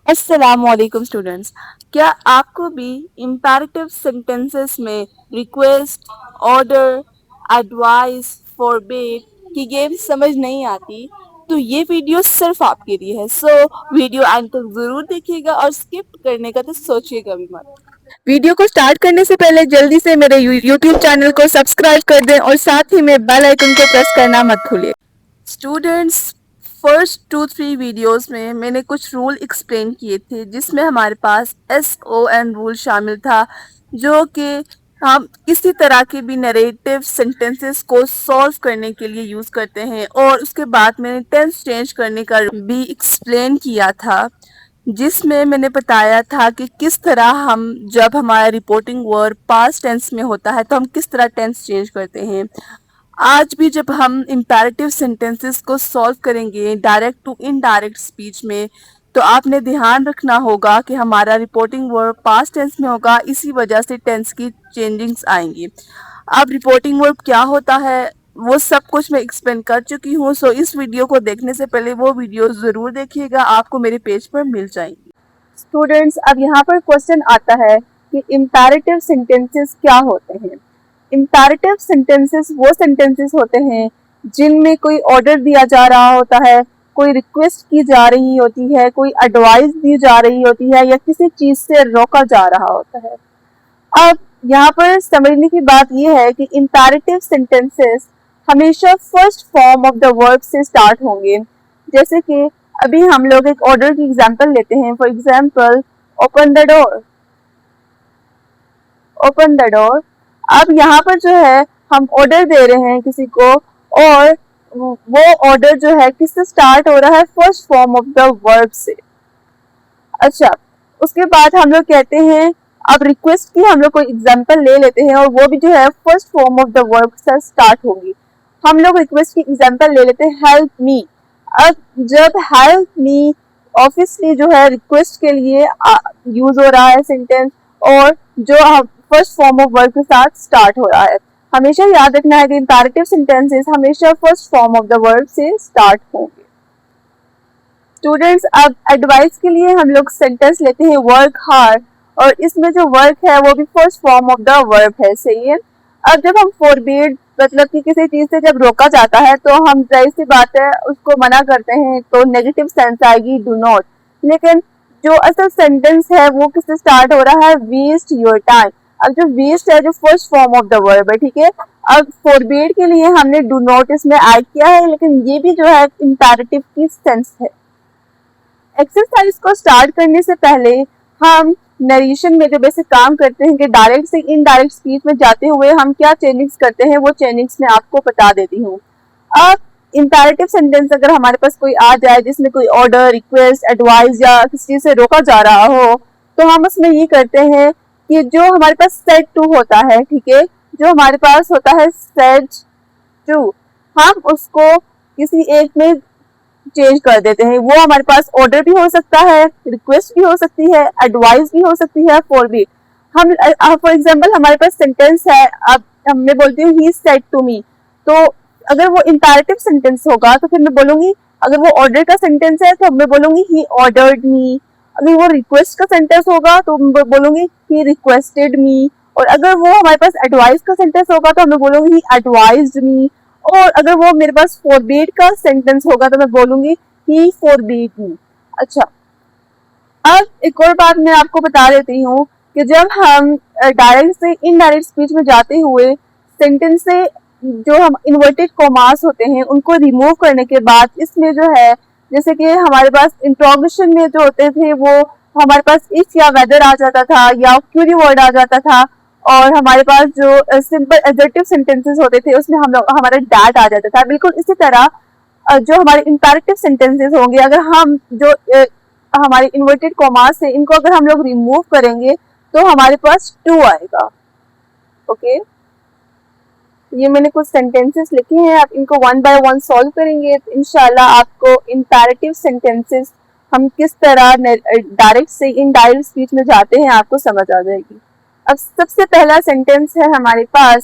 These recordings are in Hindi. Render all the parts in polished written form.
अस्सलामुअलैकुम स्टूडेंट्स। क्या आपको भी इम्पेरेटिव सेंटेंसेस में रिक्वेस्ट, ऑर्डर, एडवाइस, फॉरबिड की गेम समझ नहीं आती? तो ये वीडियो सिर्फ आपके लिए है। सो वीडियो एंड तक जरूर देखिएगा और स्किप करने का तो सोचिएगा भी मत। वीडियो को स्टार्ट करने से पहले जल्दी से मेरे यूट्यूब चैनल को सब्सक्राइब कर दें और साथ ही में बेल आइकन को प्रेस करना मत भूलिए। स्टूडेंट्स, फर्स्ट 2-3 वीडियोस में मैंने कुछ रूल एक्सप्लेन किए थे जिसमें हमारे पास SON रूल शामिल था, जो कि हम किसी तरह के भी नरेटिव सेंटेंसेस को सॉल्व करने के लिए यूज करते हैं। और उसके बाद मैंने टेंस चेंज करने का भी एक्सप्लेन किया था, जिसमें मैंने बताया था कि किस तरह हम जब हमारा रिपोर्टिंग वर्ब पास्ट टेंस में होता है तो हम किस तरह टेंस चेंज करते हैं। आज भी जब हम इम्पेरेटिव सेंटेंसेस को सॉल्व करेंगे डायरेक्ट टू इनडायरेक्ट स्पीच में, तो आपने ध्यान रखना होगा कि हमारा रिपोर्टिंग वर्ब पास्ट टेंस में होगा। इसी वजह से टेंस की चेंजिंग्स आएंगी। अब रिपोर्टिंग वर्ब क्या होता है वो सब कुछ मैं एक्सप्लेन कर चुकी हूँ। सो इस वीडियो को देखने से पहले वो वीडियो जरूर देखिएगा, आपको मेरे पेज पर मिल जाएंगी। स्टूडेंट्स, अब यहाँ पर क्वेश्चन आता है कि इम्पेरेटिव सेंटेंसेस क्या होते हैं। इम्पेरेटिव सेंटेंसेस वो सेंटेंसेस होते हैं जिनमें कोई ऑर्डर दिया जा रहा होता है, कोई रिक्वेस्ट की जा रही होती है, कोई एडवाइस दी जा रही होती है या किसी चीज से रोका जा रहा होता है। अब यहाँ पर समझने की बात यह है कि इम्पेरेटिव सेंटेंसेस हमेशा first form of the verb से स्टार्ट होंगे। जैसे कि अभी हम लोग एक ऑर्डर की एग्जांपल लेते हैं। For example, open the door, open the door. अब यहाँ पर जो है हम ऑर्डर दे रहे हैं किसी को, और वो ऑर्डर जो है किससे स्टार्ट हो रहा है? First form of the verb से। अच्छा, उसके बाद हम लोग कहते हैं, अब रिक्वेस्ट की हम लोग कोई एग्जांपल ले लेते हैं और वो भी जो है first form of the verb से स्टार्ट होगी। हम लोग रिक्वेस्ट की एग्जांपल ले लेते हैं, हेल्प मी। अब जब हेल्प मी ऑब्वियसली जो है रिक्वेस्ट के लिए यूज हो रहा है सेंटेंस, और जो फर्स्ट फॉर्म ऑफ वर्ब के साथ स्टार्ट हो रहा है। हमेशा याद रखना है कि इम्पेरेटिव सेंटेंसेस हमेशा first form of the verb से स्टार्ट होंगे। स्टूडेंट्स, अब एडवाइस के लिए हम लोग सेंटेंस लेते हैं, वर्क हार्ड, और इसमें जो वर्क है वो भी first form of the verb है। सही है। अब जब हम फोरबिड मतलब कि किसी चीज से जब रोका जाता है तो हम जाहिर सी बात है उसको मना करते हैं, तो नेगेटिव सेंस आएगी, डू नॉट। लेकिन जो असल सेंटेंस है वो किससे स्टार्ट हो रहा है? Waste your time. अब जो वेस्ट है जो first form of the verb है, ठीक है। अब फोरबिड के लिए हमने डू नॉट इसमें ऐड किया है, लेकिन ये भी जो है इंपेरेटिव की सेंस है। एक्सरसाइज को स्टार्ट करने से पहले हम नरेशन में जो बेसिक काम करते हैं कि डायरेक्ट से इनडायरेक्ट स्पीच में जाते हुए हम क्या चेंजिंग्स करते हैं, वो चेंजिंग्स मैं आपको बता देती हूँ। अब इंपेरेटिव सेंटेंस अगर हमारे पास कोई आ जाए जिसमें कोई ऑर्डर, रिक्वेस्ट, एडवाइस या किसी चीज से रोका जा रहा हो, तो हम उसमें ये करते हैं कि जो हमारे पास सेड टू होता है, ठीक है, जो हमारे पास होता है सेड टू, हम उसको किसी एक में चेंज कर देते हैं। वो हमारे पास ऑर्डर भी हो सकता है, रिक्वेस्ट भी हो सकती है, एडवाइस भी हो सकती है, फॉर भी। हम फॉर एग्जांपल हमारे पास सेंटेंस है, अब मैं बोलती हूँ ही सेड टू मी, तो अगर वो इंपेरेटिव सेंटेंस होगा तो फिर मैं बोलूंगी, अगर वो ऑर्डर का सेंटेंस है तो मैं बोलूंगी ही ऑर्डर्ड मी। अगर वो रिक्वेस्ट का सेंटेंस होगा तो मैं बोलूंगी ही रिक्वेस्टेड मी। और अगर वो हमारे पास एडवाइस का सेंटेंस होगा तो मैं बोलूंगी ही एडवाइज्ड मी। और अगर वो मेरे पास फॉरबिड का सेंटेंस होगा तो मैं बोलूंगी ही फॉरबिड मी। अच्छा, अब एक और बात मैं आपको बता देती हूँ कि जब हम डायरेक्ट से इनडायरेक्ट स्पीच में जाते हुए सेंटेंस से जो हम इन्वर्टेड कॉमास होते हैं उनको रिमूव करने के बाद इसमें जो है, जैसे कि हमारे पास इंट्रोगेशन में जो होते थे वो हमारे पास इफ या वेदर आ जाता था या क्यूरी वर्ड आ जाता था, और हमारे पास जो सिंपल एडजेक्टिव सेंटेंसेस होते थे उसमें हम लोग हमारा डैट आ जाता था। बिल्कुल इसी तरह जो हमारे इंपेरेटिव सेंटेंसेस होंगे, अगर हम जो हमारे इन्वर्टेड कॉमास है इनको अगर हम लोग रिमूव करेंगे तो हमारे पास टू आएगा। ओके, ये मैंने कुछ सेंटेंसेस लिखे हैं, आप इनको वन बाय वन सॉल्व करेंगे तो इंशाल्लाह आपको इंपेरेटिव सेंटेंसेस हम किस तरह डायरेक्ट से इनडायरेक्ट स्पीच में जाते हैं आपको समझ आ जाएगी। अब सबसे पहला सेंटेंस है हमारे पास,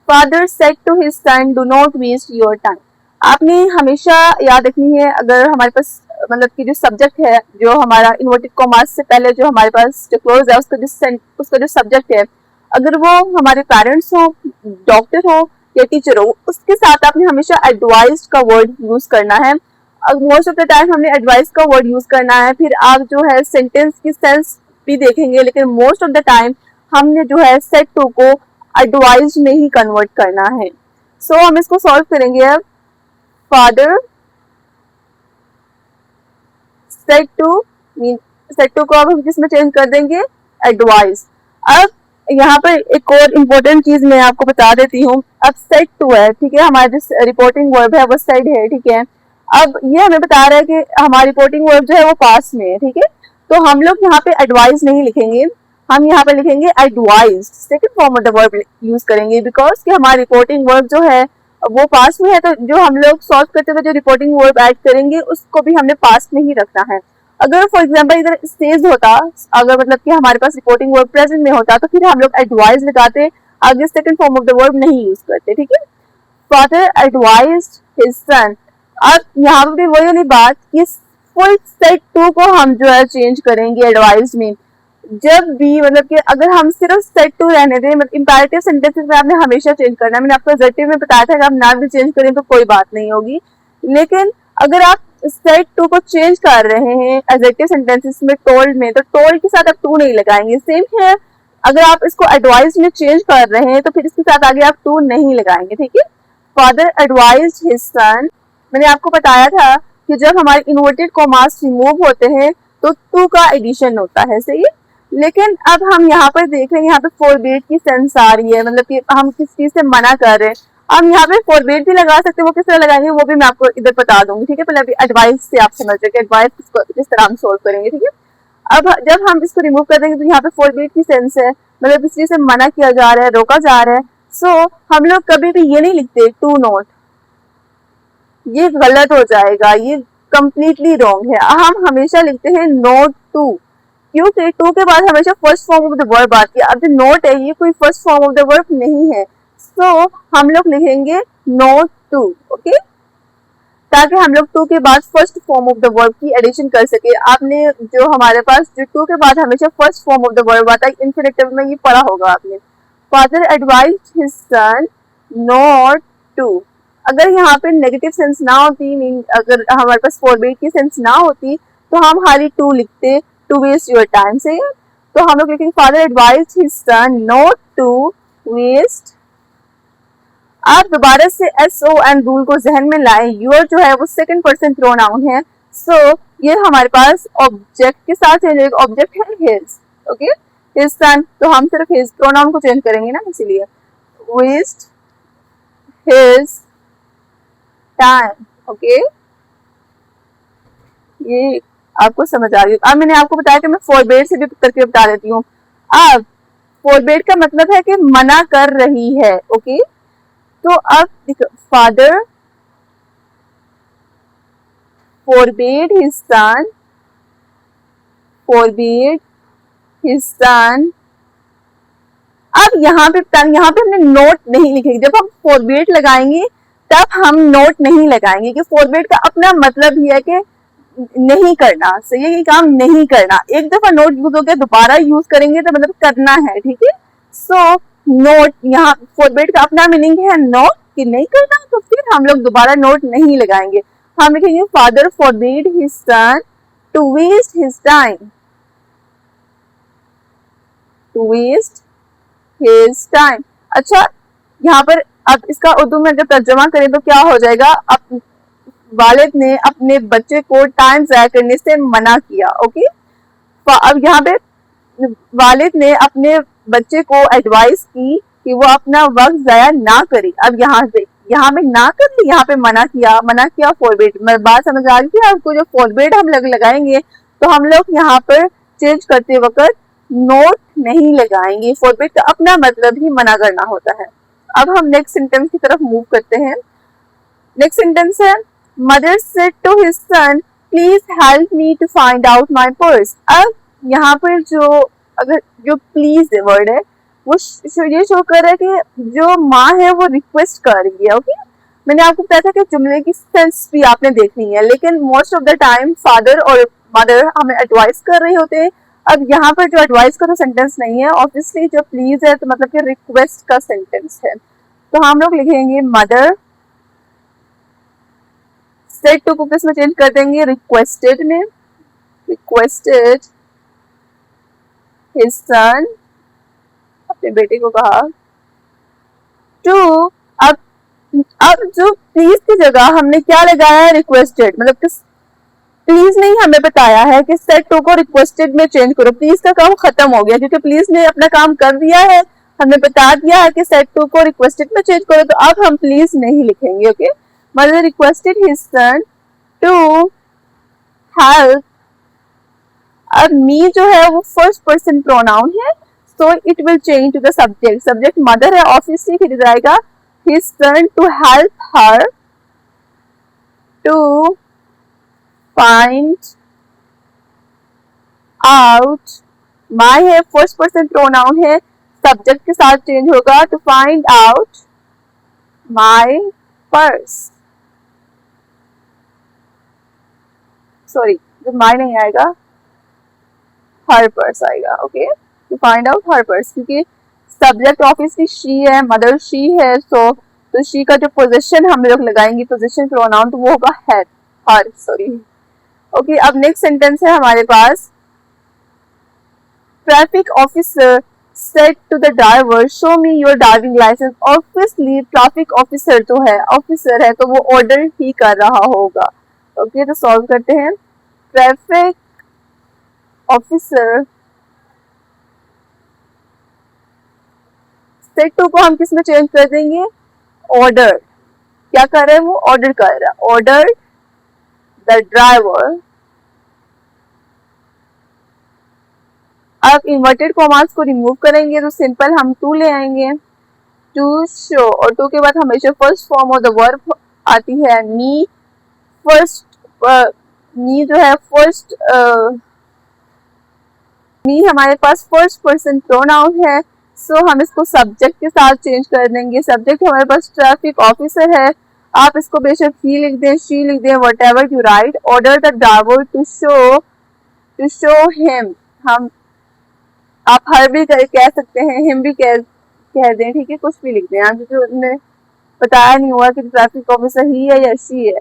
father said to his son do not waste your time. आपने हमेशा याद रखनी है, अगर हमारे पास मतलब कि जो सब्जेक्ट है, जो हमारा इन्वर्टेड कॉमास से पहले जो हमारे पास जो क्लोज है उसका जो सब्जेक्ट है, अगर वो हमारे पेरेंट्स हो, डॉक्टर हो या टीचर हो, उसके साथ आपने हमेशा एडवाइज का वर्ड यूज करना है। मोस्ट ऑफ द टाइम हमने एडवाइस का वर्ड यूज करना है। फिर आप जो है सेंटेंस की सेंस भी देखेंगे, लेकिन मोस्ट ऑफ द टाइम हमने जो है सेट टू को एडवाइज में ही कन्वर्ट करना है। सो हम इसको सॉल्व करेंगे। अब फादर सेट टू को अब हम किस में चेंज कर देंगे, एडवाइस। अब यहाँ पर एक और इम्पोर्टेंट चीज मैं आपको बता देती हूँ। अब सेट टू है, ठीक है, हमारा जो रिपोर्टिंग वर्ब है वो सेड है, ठीक है। अब ये हमें बता रहा है कि हमारा रिपोर्टिंग वर्ब जो है वो पास्ट में है, ठीक है। तो हम लोग यहाँ पे एडवाइस नहीं लिखेंगे, हम यहाँ पे लिखेंगे advise, second form of the verb use करेंगे, बिकॉज कि हमारा रिपोर्टिंग वर्ब जो है वो पास्ट में है। तो जो हम लोग सॉल्व करते हुए जो रिपोर्टिंग वर्ब ऐड करेंगे उसको भी हमने पास्ट में ही रखना है। अगर फॉर एग्जाम्पल इधर स्टेज होता, अगर मतलब कि हमारे पास रिपोर्टिंग वर्ब प्रेजेंट में होता, तो फिर हम लोग एडवाइज लगाते, आगे second form of the verb नहीं यूज करते, ठीक है। फादर एडवाइज्ड हिज सन। अब यहाँ पे वही वाली बात कि फुल सेट टू को हम जो है चेंज करेंगे एडवाइज में। जब भी मतलब कि अगर हम सिर्फ सेट टू रहने दें, मतलब इंपैरेटिव सेंटेंसेस में आपने हमेशा चेंज करना है। मैंने आपको एडजेक्टिव में बताया था कि आप ना भी चेंज करें तो कोई बात नहीं होगी, लेकिन अगर आप सेट टू को चेंज कर रहे हैं एडजेक्टिव सेंटेंसेस में टोल्ड में, तो टोल्ड के साथ आप टू नहीं लगाएंगे। सेम है, अगर आप इसको एडवाइज में चेंज कर रहे हैं तो फिर इसके साथ आगे आप टू नहीं लगाएंगे, ठीक है। फादर एडवाइज्ड हिज सन, मैंने आपको बताया था कि जब हमारे इन्वर्टेड कॉमास रिमूव होते हैं तो टू का एडिशन होता है, सही है। लेकिन अब हम यहाँ पर देख रहे हैं, यहाँ पे फोरबीड की सेंस आ रही है, मतलब कि हम किस चीज से मना कर रहे हैं। हम यहाँ पे फोरबीड भी लगा सकते हैं, वो किस तरह लगाएंगे वो भी मैं आपको इधर बता दूंगी, ठीक है। पहले अभी एडवाइस से आप समझ रहे एडवाइस किस तरह हम सोल्व करेंगे, ठीक है। अब जब हम इसको रिमूव कर देंगे तो यहाँ पे फोरबीड की सेंस है, मतलब इस चीज से मना किया जा रहा है, रोका जा रहा है। सो हम लोग कभी भी ये नहीं लिखते टू नॉट, ये गलत हो जाएगा, ये कंप्लीटली रॉन्ग है। हम हमेशा लिखते हैं नोट टू, क्योंकि टू के बाद हमेशा first form of the verb आती है। अब जो नोट है ये कोई first form of the verb नहीं है, सो हम लोग लिखेंगे नोट टू, ओके, ताकि हम लोग टू के बाद first form of the verb की एडिशन कर सके। आपने जो हमारे पास जो टू के बाद हमेशा first form of the verb आता है, इंफिनिटिव में ये पढ़ा होगा आपने। Father advised his son not to. अगर यहाँ पे नेगेटिव सेंस ना होती, मीन अगर हमारे पास फॉरबीड की सेंस ना होती, तो हम खाली टू लिखते, टू वेस्ट योर टाइम से। तो हम लोग लिखेंगे father advised his son not to waste. आप दोबारा से एस ओ एन रूल को जहन में लाएं। यूर जो है वो सेकंड पर्सन प्रोनाउन है, सो ये हमारे पास ऑब्जेक्ट के साथ चेंज होगा। ऑब्जेक्ट है हिज, ओके, हिज सन, तो हम सिर्फ हिज प्रोनाउन को चेंज करेंगे ना, इसीलिए वेस्ट हिज टाइम, ओके। ये आपको समझ आ गई। अब मैंने आपको बताया कि मैं फॉरबेड से भी करके बता देती हूँ। अब फॉरबेड का मतलब है कि मना कर रही है, ओके। तो अब देखो, father forbade his son, forbade his son। अब यहाँ पे हमने नोट नहीं लिखेंगे। जब हम फोरबेड लगाएंगे तब हम नोट नहीं लगाएंगे, कि फोरबेड का अपना मतलब ही है कि नहीं करना, सही है, ये काम नहीं करना। एक दफा नोट यूज हो गया, दोबारा यूज करेंगे तो मतलब करना है, ठीक है। सो नोट, यहाँ फोरबेड का अपना मीनिंग है नोट, कि नहीं करना, तो फिर हम लोग दोबारा नोट नहीं लगाएंगे। हम लिखेंगे father forbade his son to waste his time, to waste his time। अच्छा, यहाँ पर अब इसका उर्दू में जब तर्जुमा करें तो क्या हो जाएगा, अब वालिद ने अपने बच्चे को टाइम ज़ाया करने से मना किया, ओके। अब यहाँ पे वालिद ने अपने बच्चे को एडवाइस की कि वो अपना वक्त ज़ाया ना करे। अब यहाँ में ना कर ली, यहाँ पे मना किया फॉरबेड। मैं बात समझ आ रही थी आपको। जो फॉरबेड हम लगाएंगे तो हम लोग यहाँ पर चेंज करते वक्त नोट नहीं लगाएंगे। फॉरबेड का अपना मतलब ही मना करना होता है। अब हम नेक्स्ट सेंटेंस की तरफ मूव करते हैं। नेक्स्ट सेंटेंस है, mother said to his son please help me to find out my purse. अब यहाँ पर जो प्लीज वर्ड है वो ये शो कर रहा है कि जो माँ है वो रिक्वेस्ट कर रही है, ओके। मैंने आपको बताया था कि जुमले की सेंस भी आपने देखनी है, लेकिन most of the time father और मदर हमें एडवाइस कर रहे होते हैं। अब यहाँ पर जो एडवाइस का तो सेंटेंस नहीं है, ऑब्वियसली जो प्लीज है तो मतलब कि रिक्वेस्ट का सेंटेंस है। तो हम लोग लिखेंगे मदर सेड टू को किस में चेंज कर देंगे, रिक्वेस्टेड में। रिक्वेस्टेड हिज सन, अपने बेटे को कहा, टू, अब जो प्लीज की जगह हमने क्या लगाया है, रिक्वेस्टेड। मतलब किस प्लीज नहीं हमें बताया है कि सेट टू को रिक्वेस्टेड में चेंज करो, प्लीज का काम खत्म हो गया क्योंकि प्लीज ने अपना काम कर दिया है, हमें बता दिया है कि सेट टू को रिक्वेस्टेड में चेंज करो, तो अब हम प्लीज नहीं लिखेंगे। Okay, mother requested his son to help. अब मी जो है वो फर्स्ट पर्सन प्रोनाउन है, so it will change to the subject. Subject mother है, ऑब्वियसली फिर जाएगा his son to help her to find out। my है फर्स्ट पर्सन प्रोनाउन है, सब्जेक्ट के साथ चेंज होगा to find out my purse। Sorry, जो my नहीं आएगा her purse आएगा। Okay, to find out her purse, क्योंकि सब्जेक्ट ऑब्वियसली शी है, मदर शी है, तो शी का जो पोजीशन हम लोग लगाएंगे पोजीशन प्रोनाउन, तो वो होगा है, हर, सॉरी। ओके, अब नेक्स्ट सेंटेंस है हमारे पास, traffic officer said to the driver show me your driving license. Obviously traffic officer जो है, ऑफिसर है, तो वो ऑर्डर ही कर रहा होगा। ओके, तो सॉल्व करते हैं। ट्रैफिक ऑफिसर सेट टू को हम किस में चेंज कर देंगे, ऑर्डर। क्या कर रहा है वो, ऑर्डर कर रहा है, ऑर्डर द ड्राइवर। अब इन्वर्टेड कॉमास को रिमूव करेंगे तो सिंपल हम टू ले आएंगे, टू शो, और टू के बाद हमेशा first form of the verb आती है मी। फर्स्ट मी जो है फर्स्ट मी हमारे पास फर्स्ट पर्सन प्रोनाउन है, सो हम इसको सब्जेक्ट के साथ चेंज कर देंगे। सब्जेक्ट हमारे पास ट्रैफिक ऑफिसर है, आप इसको बेशक ही लिख दें, शी लिख दें, whatever you write. Order the driver to show him, हम आप हर भी कह सकते हैं, हिम भी कह दें, ठीक है, कुछ भी लिख दें, क्योंकि उन्हें बताया नहीं हुआ कि ट्रैफिक ऑफिसर ही है या शी है।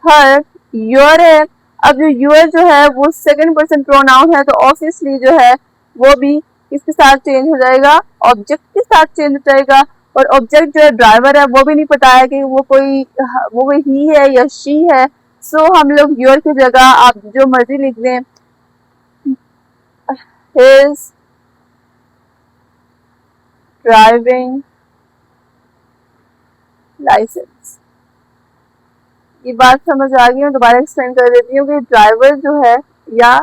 हर योर है, अब जो योर जो है वो सेकंड पर्सन प्रोनाउन है, तो ऑब्वियसली जो है वो भी किसके साथ चेंज हो जाएगा, ऑब्जेक्ट के साथ चेंज हो जाएगा। और ऑब्जेक्ट जो है ड्राइवर है, वो भी नहीं पता है कि वो कोई ही है या शी है, सो हम लोग योर की जगह आप जो मर्जी लिख दें, his ड्राइविंग लाइसेंस। ये बात समझ आ गई, मैं दोबारा एक्सप्लेन कर देती हूँ कि ड्राइवर जो है या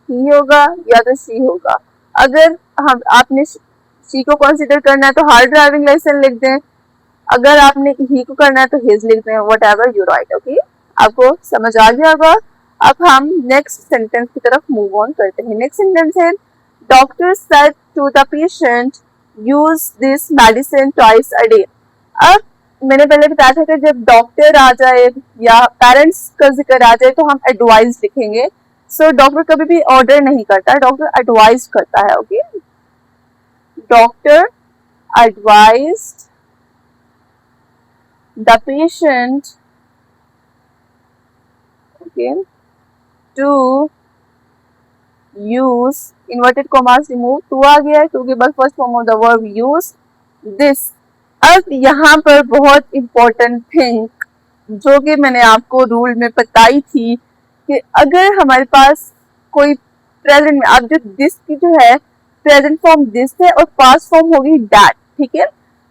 ही होगा या तो शी होगा। अगर हम आपने शी को कंसीडर करना है तो हर ड्राइविंग लाइसेंस लिख दें, अगर आपने ही को करना है तो हिज लिख दें, whatever you right. Okay, आपको समझ आ गया होगा। अब हम नेक्स्ट सेंटेंस की तरफ मूव ऑन करते हैं। नेक्स्ट सेंटेंस है, doctor said to the patient use this medicine twice a day. अब मैंने पहले बताया था कि जब डॉक्टर आ जाए या पेरेंट्स का जिक्र आ जाए तो हम एडवाइस लिखेंगे। सो डॉक्टर कभी भी ऑर्डर नहीं करता, डॉक्टर एडवाइस करता है। Okay, doctor advised the patient okay to use, inverted commas remove, to आ गया है, टू के बाद first form of the verb use this. अब यहाँ पर बहुत इंपॉर्टेंट थिंग जो कि मैंने आपको रूल में बताई थी कि अगर हमारे पास कोई प्रेजेंट में, अब जो दिस की जो है प्रेजेंट फॉर्म दिस है और पास्ट फॉर्म होगी दैट, ठीक है।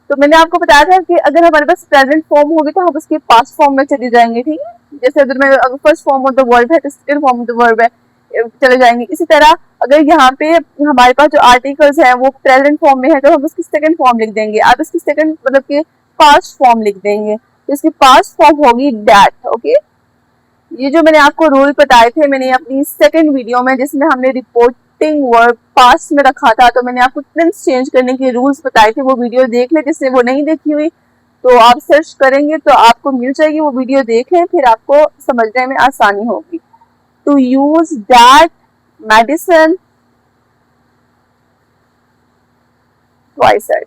तो मैंने आपको बताया था कि अगर हमारे पास प्रेजेंट फॉर्म होगी तो हम उसके पास्ट फॉर्म में चले जाएंगे, ठीक है। जैसे अगर first form of the verb है तो second form of the verb है, चले जाएंगे। इसी तरह अगर यहाँ पे हमारे पास जो आर्टिकल्स हैं वो प्रेजेंट फॉर्म में है तो हम उसकी सेकंड फॉर्म लिख देंगे, आप इसकी सेकंड मतलब कि पास्ट फॉर्म लिख देंगे, तो इसकी पास्ट फॉर्म होगी दैट। ओके, ये जो मैंने आपको रूल बताए थे मैंने अपनी सेकंड वीडियो में जिसमें हमने रिपोर्टिंग वर्ब पास्ट में रखा था, तो मैंने आपको टेंस चेंज करने के रूल्स बताए थे, वो वीडियो देख ले जिसने वो नहीं देखी हुई। तो आप सर्च करेंगे तो आपको मिल जाएगी, वो वीडियो देखें, फिर आपको समझने में आसानी होगी। To use that medicine twice a day.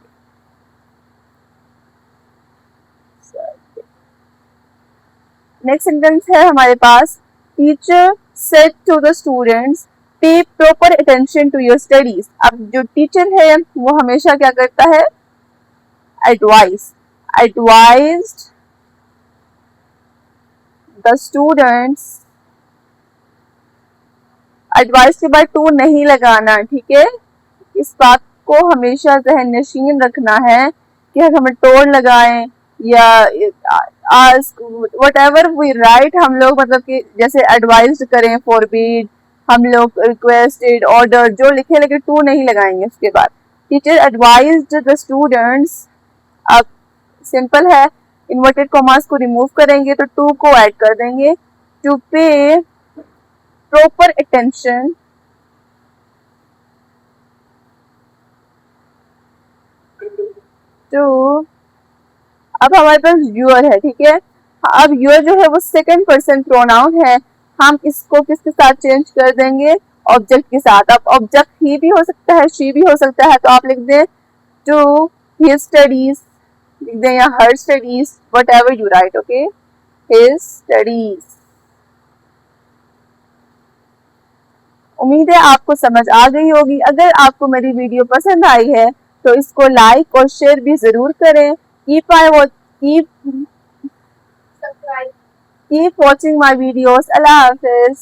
Next sentence है हमारे पास, teacher said to the students pay proper attention to your studies. अब जो टीचर है वो हमेशा क्या करता है, advice, advised the students, advice के बाद टू नहीं लगाना, ठीक है। इस बात को हमेशा जहन नशीन रखना है कि हमें टोल लगाएं या आस्क, व्हाटएवर वी राइट, हम लोग मतलब कि जैसे एडवाइज करें, फॉरबिड, हम लोग रिक्वेस्टेड, ऑर्डर जो लिखे, लेकिन टू नहीं लगाएंगे उसके बाद। टीचर एडवाइज्ड द स्टूडेंट्स, अब सिंपल है, इन्वर्टेड कॉमास को रिमूव करेंगे तो टू को ऐड कर देंगे। टू पे प्रॉपर अटेंशन टू, अब हमारे पास यूर है, ठीक है। अब यूर जो है वो सेकंड पर्सन प्रोनाउन है, हम इसको किसके साथ चेंज कर देंगे, ऑब्जेक्ट के साथ। अब ऑब्जेक्ट ही भी हो सकता है, शी भी हो सकता है, तो आप लिख दें टू हिज स्टडीज, लिख दें या her studies, what ever you right, okay, his studies. उम्मीद है आपको समझ आ गई होगी। अगर आपको मेरी वीडियो पसंद आई है तो इसको लाइक और शेयर भी जरूर करें। Keep watching my videos. Allah Hafiz.